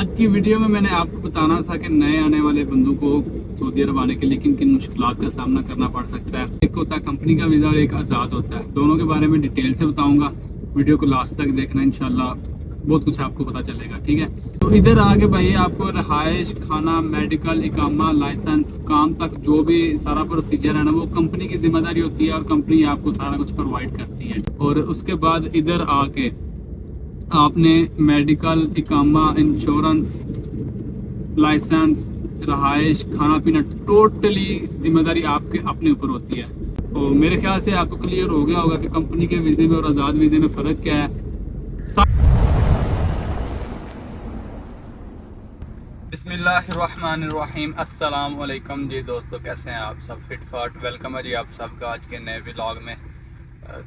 आज की वीडियो में मैंने आपको बताना था कि नए आने वाले बंदों को सऊदी अरब आने के लिए किन किन मुश्किलात का सामना करना पड़ सकता है। एक होता है कंपनी का वीज़ा और एक आज़ाद होता है। दोनों के बारे में डिटेल से बताऊंगा। वीडियो को लास्ट तक देखना, इंशाल्लाह बहुत कुछ आपको पता चलेगा। ठीक है, तो इधर आगे भाई आपको रहायश, खाना, मेडिकल, इकामा, लाइसेंस, काम तक जो भी सारा प्रोसीजर है ना, वो कंपनी की जिम्मेदारी होती है और कंपनी आपको सारा कुछ प्रोवाइड करती है। और उसके बाद इधर आके आपने मेडिकल, इकामा, इंश्योरेंस, लाइसेंस, रहायश, खाना पीना, टोटली जिम्मेदारी आपके अपने ऊपर होती है। तो मेरे ख्याल से आपको क्लियर हो गया होगा कि कंपनी के वीज़े में और आज़ाद वीज़े में फ़र्क क्या है। बिस्मिल्लाहिर्रहमानिर्रहीम, अस्सलाम वालेकुम जी दोस्तों, कैसे हैं आप सब? फिट फाट वेलकम है जी आप सबका आज के नए व्लॉग में।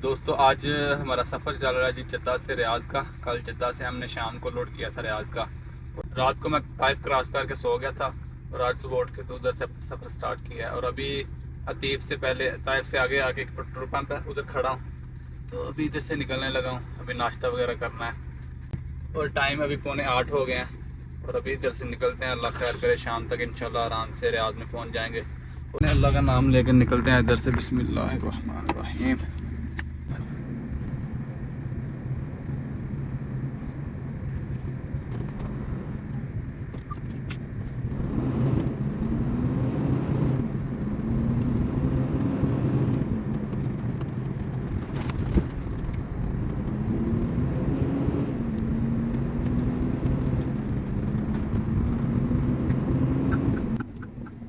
दोस्तों आज हमारा सफ़र चल रहा है जी जद्दा से रियाज़ का। कल जद्दा से हमने शाम को लोड किया था रियाज़ का। रात को मैं ताइफ क्रॉस करके सो गया था और आज सुबह उठ के तो उधर से सफ़र स्टार्ट किया है। और अभी अतीफ से पहले ताइफ से आगे आगे एक पेट्रोल पंप है, उधर खड़ा हूँ। तो अभी इधर से निकलने लगा हूँ, अभी नाश्ता वगैरह करना है और टाइम अभी 7:45 हो गए हैं। और अभी इधर से निकलते हैं, अल्लाह खैर करे शाम तक इंशाल्लाह आराम से रियाज़ में पहुँच जाएंगे। अल्लाह का नाम लेकर निकलते हैं इधर से। बिस्मिल्लाहिर्रहमानिर्रहीम।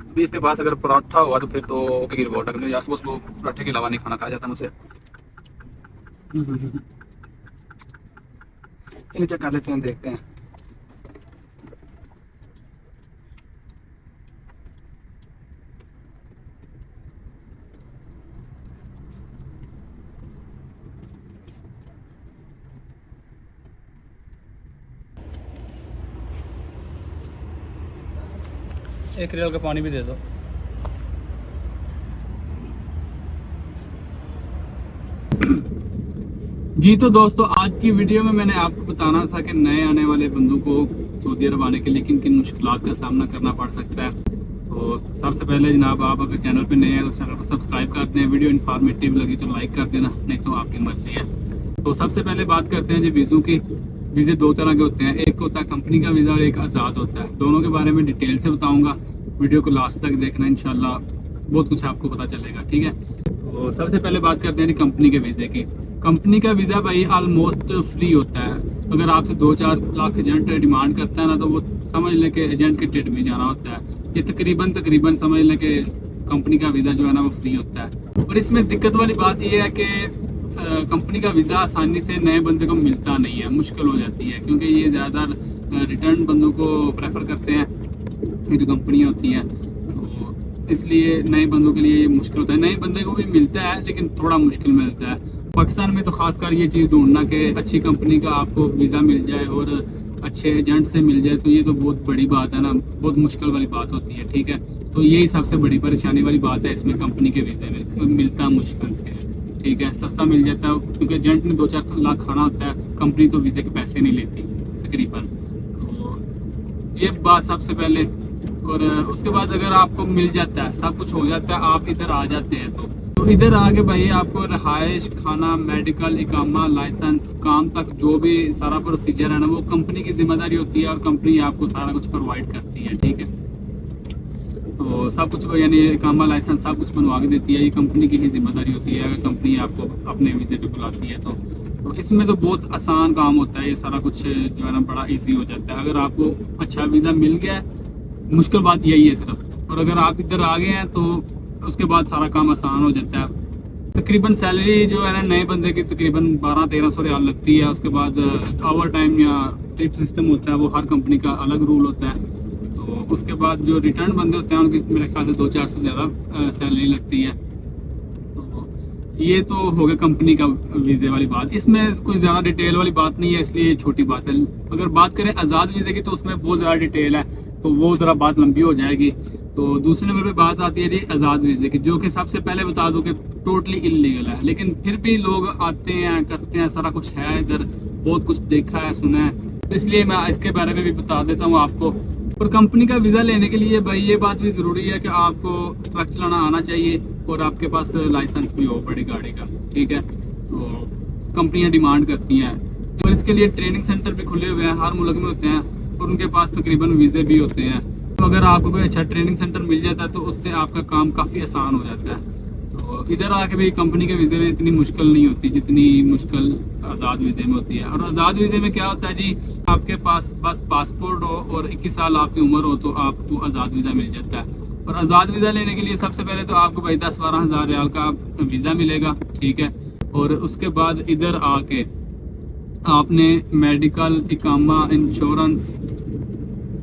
अभी इसके पास अगर पराठा हुआ तो फिर तो ओके की रिपोर्ट है, या सुबह सुबह पराठे के अलावा नहीं खाना खाया जाता मुझसे। चलिए चेक कर लेते हैं, देखते हैं। एक रियल का पानी भी दे दो। जी तो दोस्तों आज की वीडियो में मैंने आपको बताना था कि नए आने वाले बंदों को सऊदी अरब आने के लिए किन किन मुश्किलात का सामना करना पड़ सकता है। तो सबसे पहले जनाब, आप अगर चैनल पे नए हैं तो चैनल को सब्सक्राइब कर दें। वीडियो इन्फॉर्मेटिव लगी तो लाइक कर देना, नहीं तो आपकी मर्जी है। तो सबसे पहले बात करते हैं जी वीज़ों की। वीज़े दो तरह के होते हैं, एक होता है कंपनी का वीज़ा और एक आज़ाद होता है। दोनों के बारे में डिटेल से बताऊँगा, वीडियो को लास्ट तक देखना, इंशाल्लाह बहुत कुछ आपको पता चलेगा। ठीक है, तो सबसे पहले बात करते हैं कंपनी के वीज़े की। कंपनी का वीज़ा भाई ऑलमोस्ट फ्री होता है। अगर आपसे 2-4 लाख एजेंट डिमांड करता है ना, तो वो समझ लें कि एजेंट के टेट में जाना होता है। ये तकरीबन समझ लें कि कंपनी का वीज़ा जो है ना वो फ्री होता है। और इसमें दिक्कत वाली बात ये है कि कंपनी का वीज़ा आसानी से नए बंदे को मिलता नहीं है, मुश्किल हो जाती है, क्योंकि ये ज़्यादा रिटर्न बंदों को प्रेफर करते हैं, ये जो कंपनियाँ होती हैं। तो इसलिए नए बंदों के लिए मुश्किल होता है। नए बंदे को भी मिलता है लेकिन थोड़ा मुश्किल मिलता है। पाकिस्तान में तो खासकर ये चीज़ ढूंढना कि अच्छी कंपनी का आपको वीज़ा मिल जाए और अच्छे एजेंट से मिल जाए, तो ये तो बहुत बड़ी बात है ना, बहुत मुश्किल वाली बात होती है। ठीक है, तो यही सबसे बड़ी परेशानी वाली बात है इसमें, कंपनी के वीज़े में मिलता मुश्किल से है। ठीक है, सस्ता मिल जाता है क्योंकि एजेंट ने 2-4 लाख खाना होता है, कंपनी तो वीज़े के पैसे नहीं लेती तकरीबन। तो ये बात सबसे पहले। और उसके बाद अगर आपको मिल जाता है, सब कुछ हो जाता है, आप इधर आ जाते हैं, तो इधर आगे भाई आपको रहायश, खाना, मेडिकल, इकामा, लाइसेंस, काम तक जो भी सारा प्रोसीजर है ना, वो कंपनी की जिम्मेदारी होती है और कंपनी आपको सारा कुछ प्रोवाइड करती है। ठीक है, तो सब कुछ यानी इकामा, लाइसेंस सब कुछ बनवा के देती है, ये कंपनी की ही जिम्मेदारी होती है। अगर कंपनी आपको अपने वीज़े पे बुलाती है तो इसमें तो बहुत आसान काम होता है, ये सारा कुछ जो है ना बड़ा ईजी हो जाता है। अगर आपको अच्छा वीज़ा मिल गया, मुश्किल बात यही है सिर्फ। और अगर आप इधर आ गए हैं तो उसके बाद सारा काम आसान हो जाता है। तकरीबन सैलरी जो है ना नए बंदे की तकरीबन 1200-1300 रियाल लगती है। उसके बाद ओवर टाइम या टिप सिस्टम होता है, वो हर कंपनी का अलग रूल होता है। तो उसके बाद जो रिटर्न बंदे होते हैं उनकी मेरे ख्याल से 2-4 से ज़्यादा सैलरी लगती है। तो ये तो हो गया कंपनी का वीज़े वाली बात। इसमें कोई ज़्यादा डिटेल वाली बात नहीं है, इसलिए छोटी बात है। अगर बात करें आज़ाद वीज़े की तो उसमें बहुत ज़्यादा डिटेल है, तो वो ज़रा बात लंबी हो जाएगी। तो दूसरे नंबर पे बात आती है जी आज़ाद वीज़े की, जो कि सबसे पहले बता दूं कि टोटली इलीगल है, लेकिन फिर भी लोग आते हैं, करते हैं, सारा कुछ है इधर, बहुत कुछ देखा है, सुना है। तो इसलिए मैं इसके बारे में भी बता देता हूँ आपको। और कंपनी का वीज़ा लेने के लिए भाई ये बात भी ज़रूरी है कि आपको ट्रक चलाना आना चाहिए और आपके पास लाइसेंस भी हो बड़ी गाड़ी का, ठीक है। तो कंपनियां डिमांड करती हैं और इसके लिए ट्रेनिंग सेंटर भी खुले हुए हैं, हर मुल्क में होते हैं और उनके पास तकरीबन वीज़े भी होते हैं। तो अगर आपको कोई अच्छा ट्रेनिंग सेंटर मिल जाता है तो उससे आपका काम काफ़ी आसान हो जाता है। तो इधर आके भी कंपनी के वीज़े में इतनी मुश्किल नहीं होती जितनी मुश्किल आज़ाद वीज़े में होती है। और आज़ाद वीज़े में क्या होता है जी, आपके पास बस पासपोर्ट हो और 21 साल आपकी उम्र हो तो आपको आज़ाद वीज़ा मिल जाता है। और आज़ाद वीज़ा लेने के लिए सबसे पहले तो आपको भाई 10-12 हज़ार रियाल का वीज़ा मिलेगा, ठीक है। और उसके बाद इधर आके आपने मेडिकल, इकामा, इंश्योरेंस,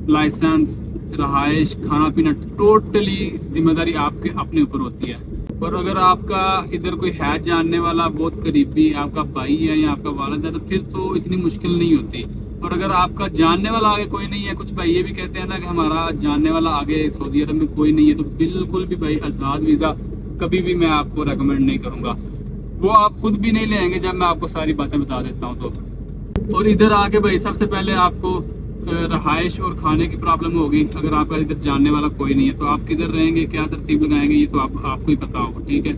लाइसेंस, रहाइश, खाना पीना, टोटली जिम्मेदारी आपके अपने ऊपर होती है। और अगर आपका इधर कोई है जानने वाला बहुत करीबी, आपका भाई है या आपका वालिद है, तो फिर तो इतनी मुश्किल नहीं होती। और अगर आपका जानने वाला आगे कोई नहीं है, कुछ भाई ये भी कहते हैं ना कि हमारा जानने वाला आगे सऊदी अरब में कोई नहीं है, तो बिल्कुल भी भाई आज़ाद वीज़ा कभी भी मैं आपको रेकमेंड नहीं करूँगा। वो आप खुद भी नहीं लेंगे जब मैं आपको सारी बातें बता देता हूँ तो। और इधर आके भाई सबसे पहले आपको रहाइश और खाने की प्रॉब्लम होगी। अगर आपका इधर जानने वाला कोई नहीं है तो आप किधर रहेंगे, क्या तरतीब लगाएंगे, ये तो आपको ही पता होगा, ठीक है।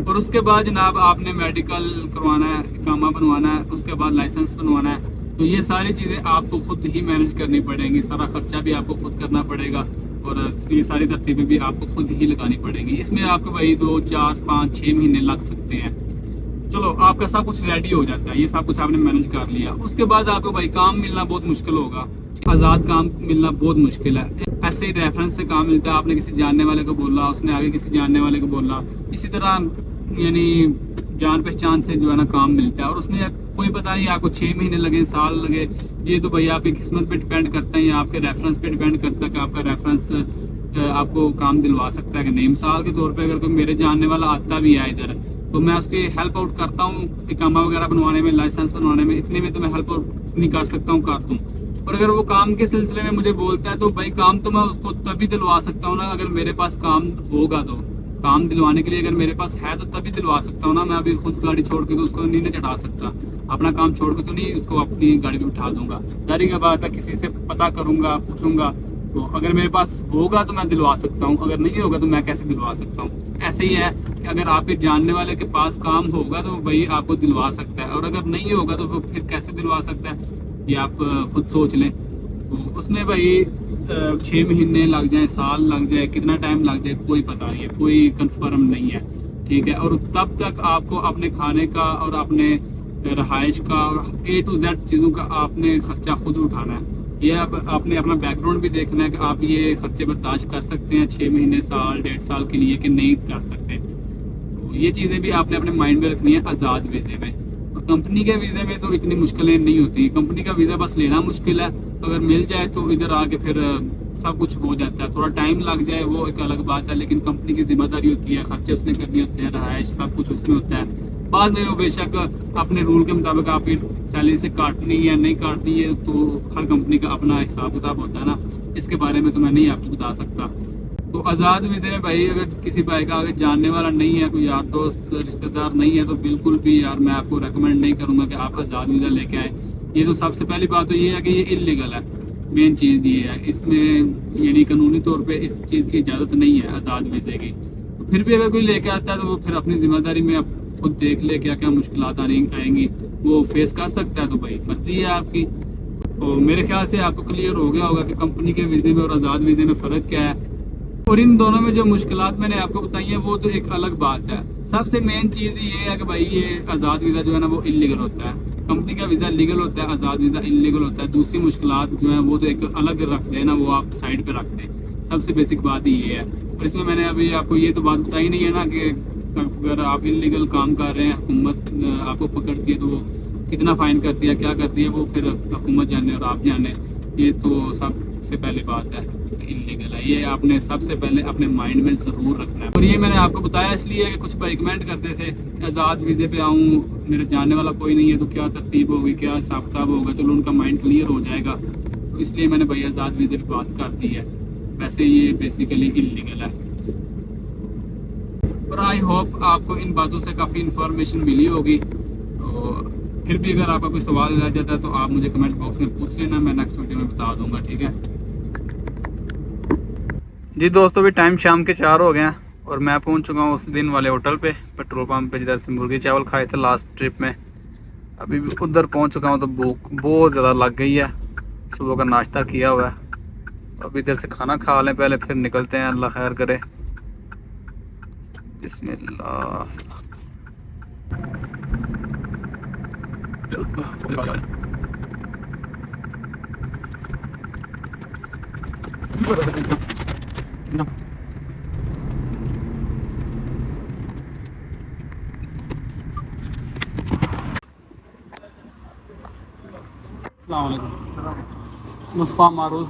और उसके बाद जनाब आपने मेडिकल करवाना है, इकामा बनवाना है, उसके बाद लाइसेंस बनवाना है। तो ये सारी चीज़ें आपको खुद ही मैनेज करनी पड़ेंगी, सारा खर्चा भी आपको खुद करना पड़ेगा और ये सारी तरतीबें भी आपको खुद ही लगानी पड़ेंगी। इसमें आपको भाई 2, 4, 5, 6 महीने लग सकते हैं। चलो आपका सब कुछ रेडी हो जाता है, ये सब कुछ आपने मैनेज कर लिया। उसके बाद आपको भाई काम मिलना बहुत मुश्किल होगा, आज़ाद काम मिलना बहुत मुश्किल है। ऐसे ही रेफरेंस से काम मिलता है, आपने किसी जानने वाले को बोला, उसने आगे किसी जानने वाले को बोला, इसी तरह यानी जान पहचान से जो है ना काम मिलता है। और उसमें कोई पता नहीं आपको 6 महीने लगे, साल लगे, ये तो भाई आपकी किस्मत पे डिपेंड करता है या आपके रेफरेंस पे डिपेंड करता है कि आपका रेफरेंस आपको काम दिलवा सकता है कि नहीं। मिसाल के तौर पे अगर कोई मेरे जानने वाला आता भी है इधर तो मैं उसकी हेल्प आउट करता हूँ, इकामा वगैरह बनवाने में, लाइसेंस बनवाने में, इतने में तो मैं हेल्प आउट नहीं कर सकता हूँ, कर दूँ। और अगर वो काम के सिलसिले में मुझे बोलता है तो भाई काम तो मैं उसको तभी दिलवा सकता हूँ ना अगर मेरे पास काम होगा। तो काम दिलवाने के लिए अगर मेरे पास है तो तभी दिलवा सकता हूँ ना। मैं अभी खुद गाड़ी छोड़ के तो उसको नहीं ना चढ़ा सकता, अपना काम छोड़ के तो नहीं उसको अपनी गाड़ी पे बिठा दूंगा। गाड़ी का बात है, किसी से पता करूंगा, पूछूंगा। तो अगर मेरे पास होगा तो मैं दिलवा सकता हूँ, अगर नहीं होगा तो मैं कैसे दिलवा सकता हूँ। ऐसे ही है कि अगर आपके जानने वाले के पास काम होगा तो भाई आपको दिलवा सकता है, और अगर नहीं होगा तो फिर कैसे दिलवा सकता है, ये आप खुद सोच लें। तो उसमें भाई 6 महीने लग जाए, साल लग जाए, कितना टाइम लग जाए कोई पता नहीं है, कोई कंफर्म नहीं है, ठीक है। और तब तक आपको अपने खाने का और अपने रहाइश का और A to Z चीज़ों का आपने खर्चा खुद उठाना है। ये आपने अपना बैकग्राउंड भी देखना है कि आप ये खर्चे बर्दाश्त कर सकते हैं 6 महीने, साल, 1.5 साल के लिए कि नहीं कर सकते। तो ये चीज़ें भी आपने अपने माइंड में रखनी है आज़ाद वीज़े में। और कंपनी के वीज़े में तो इतनी मुश्किलें नहीं होती। कंपनी का वीज़ा बस लेना मुश्किल है, अगर मिल जाए तो इधर आके फिर सब कुछ हो जाता है। थोड़ा टाइम लग जाए वो एक अलग बात है, लेकिन कंपनी की जिम्मेदारी होती है, खर्चे उसने करने होते हैं, रहाइश सब कुछ उसमें होता है। बाद में वो बेशक अपने रूल के मुताबिक आपकी सैलरी से काटनी है नहीं काटनी है, तो हर कंपनी का अपना हिसाब किताब होता है ना, इसके बारे में तो मैं नहीं आपको बता सकता। तो आज़ाद वीज़े में भाई अगर किसी भाई का आगे जानने वाला नहीं है, कोई यार दोस्त रिश्तेदार नहीं है, तो बिल्कुल भी यार मैं आपको रेकमेंड नहीं करूँगा कि आप आज़ाद वीज़ा लेके आए। ये तो सबसे पहली बात तो ये है कि ये इलीगल है, मेन चीज़ ये है। इसमें यानी कानूनी तौर पे इस चीज़ की इजाज़त नहीं है आज़ाद वीज़े की। तो फिर भी अगर कोई लेके आता है तो वो फिर अपनी जिम्मेदारी में अब खुद देख ले क्या क्या मुश्किलात आएंगी, वो फेस कर सकता है, तो भाई मर्जी है आपकी। तो मेरे ख्याल से आपको क्लियर हो गया होगा कि कंपनी के वीज़े में और आज़ाद वीज़े में फ़र्क क्या है। और इन दोनों में जो मुश्किलात मैंने आपको बताई हैं वो तो एक अलग बात है। सबसे मेन चीज़ ये है कि भाई ये आज़ाद वीज़ा जो है ना वो इलीगल होता है, कंपनी का वीज़ा लीगल होता है, आज़ाद वीज़ा इलीगल होता है। दूसरी मुश्किलात जो है वो तो एक अलग रख दें ना, वो आप साइड पे रख दें। सबसे बेसिक बात ही ये है। और इसमें मैंने अभी आपको ये तो बात बताई नहीं है ना कि अगर आप इलीगल काम कर रहे हैं, हुकूमत आपको पकड़ती है तो वो कितना फ़ाइन करती है, क्या करती है, वो फिर हुकूमत जाने और आप जाने। ये तो सबसे पहली बात है, इलीगल है। ये आपने सबसे पहले अपने माइंड में ज़रूर रखना है। और ये मैंने आपको बताया इसलिए कि कुछ भाई कमेंट करते थे आज़ाद वीज़े पे आऊँ, मेरे जानने वाला कोई नहीं है तो क्या तरतीब होगी, क्या हिसाब किताब होगा। चलो उनका माइंड क्लियर हो जाएगा, तो इसलिए मैंने भाई आज़ाद वीज़े पे बात कर दी है। वैसे ये बेसिकली इलीगल है। और आई होप आपको इन बातों से काफ़ी इन्फॉर्मेशन मिली होगी। तो फिर भी अगर आपका कोई सवाल रह जाता है तो आप मुझे कमेंट बॉक्स में पूछ लेना, मैं नेक्स्ट वीडियो में बता दूंगा, ठीक है जी। दोस्तों अभी टाइम शाम के 4 हो गए हैं और मैं पहुंच चुका हूं उस दिन वाले होटल पे, पेट्रोल पंप पे, जिधर से मुर्गी चावल खाए थे लास्ट ट्रिप में। अभी भी उधर पहुंच चुका हूं तो भूख बहुत ज़्यादा लग गई है, सुबह का नाश्ता किया हुआ है। तो अभी इधर से खाना खा लें पहले, फिर निकलते हैं, अल्लाह खैर करे। बिस्मिल्लाह। मुस्तफ़ा मारूज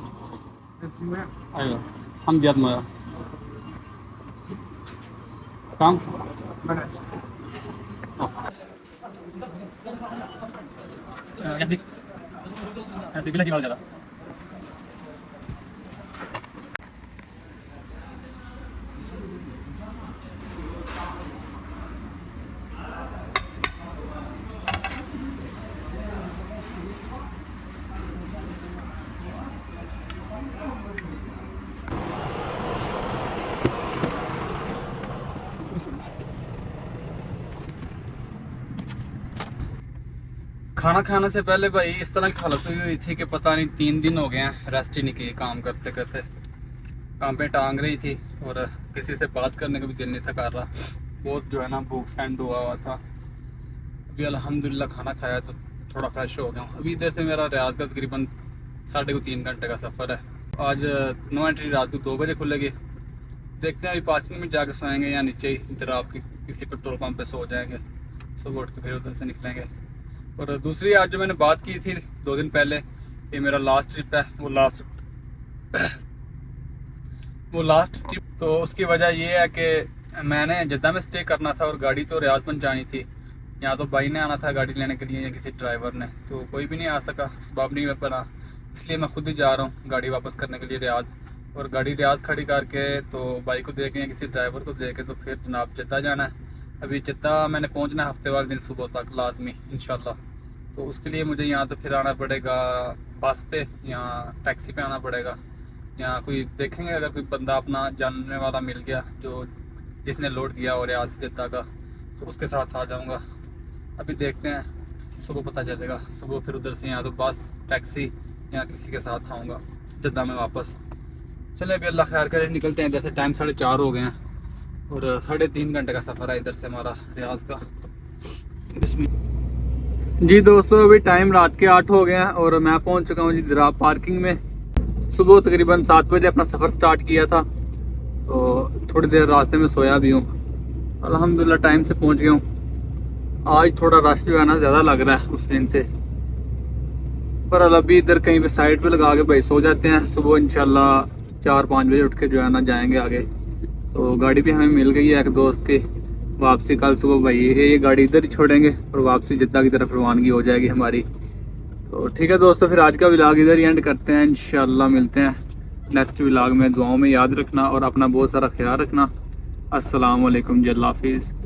आयो हम जियाद मोया काम ऐसे बिला जीवा ज़्यादा खाना खाने से पहले भाई इस तरह की हालत हुई थी कि पता नहीं 3 दिन हो गए हैं रेस्ट ही नहीं की, काम करते करते काम पे टांग रही थी और किसी से बात करने का भी दिल नहीं था कर रहा। बहुत जो है ना भूख सेंड हुआ था। अभी अल्हम्दुलिल्लाह खाना खाया तो थोड़ा फ्रेश हो गया हूँ। अभी इधर से मेरा रियाज का तकरीबन 3.5 घंटे का सफ़र है। आज नो एंट्री रात को 2 बजे खुलेगी। देखते हैं अभी पार्किंग में जाके सोएंगे या नीचे ही इधर आपकी किसी पेट्रोल पंप पे सो जाएंगे, सुबह उठ के फिर उधर से निकलेंगे। और दूसरी आज जो मैंने बात की थी 2 दिन पहले, ये मेरा लास्ट ट्रिप है, वो लास्ट ट्रिप। तो उसकी वजह ये है कि मैंने जद्दा में स्टे करना था और गाड़ी तो रियाज पहुंचानी थी। यहाँ तो भाई ने आना था गाड़ी लेने के लिए या किसी ड्राइवर ने, तो कोई भी नहीं आ सका, सबब नहीं बना, इसलिए मैं खुद ही जा रहा हूँ गाड़ी वापस करने के लिए रियाज। और गाड़ी रियाज खड़ी करके तो बाइक को दे के या किसी ड्राइवर को दे के तो फिर जनाब जद्दा जाना है। अभी जद्दा मैंने पहुँचना है हफ्ते वाले दिन सुबह तक लाजमी इंशाल्लाह। तो उसके लिए मुझे यहाँ तो फिर आना पड़ेगा बस पे या टैक्सी पे आना पड़ेगा, या कोई देखेंगे अगर कोई बंदा अपना जानने वाला मिल गया जो जिसने लोड किया और रियाज से जद्दा का, तो उसके साथ आ जाऊँगा। अभी देखते हैं, सुबह पता चलेगा। सुबह फिर उधर से यहाँ तो बस टैक्सी या किसी के साथ आऊँगा जद्दा में वापस। चले अभी अल्लाह खैर करे, निकलते हैं इधर से। टाइम 4:30 हो गए हैं और 3.5 घंटे का सफ़र है इधर से हमारा रियाज का। जी दोस्तों अभी टाइम रात के 8 हो गए हैं और मैं पहुंच चुका हूँ जी दराब पार्किंग में। सुबह तकरीबन 7 बजे अपना सफ़र स्टार्ट किया था, तो थोड़ी देर रास्ते में सोया भी हूँ। अल्हम्दुलिल्लाह टाइम से पहुँच गया हूँ। आज थोड़ा रश जो है ना ज़्यादा लग रहा है उस दिन से, पर अभी इधर कहीं पे साइड पे लगा के भाई सो जाते हैं। सुबह इंशाल्लाह 4-5 बजे उठ के जो है ना जाएंगे आगे। तो गाड़ी भी हमें मिल गई है एक दोस्त की, वापसी कल सुबह भाई ये गाड़ी इधर ही छोड़ेंगे और वापसी जद्दा की तरफ रवानगी हो जाएगी हमारी। तो ठीक है दोस्तों, फिर आज का व्लॉग इधर ही एंड करते हैं। इंशाल्लाह मिलते हैं नेक्स्ट व्लॉग में। दुआओं में याद रखना और अपना बहुत सारा ख्याल रखना। अस्सलाम वालेकुम जी, अल्लाह हाफिज़।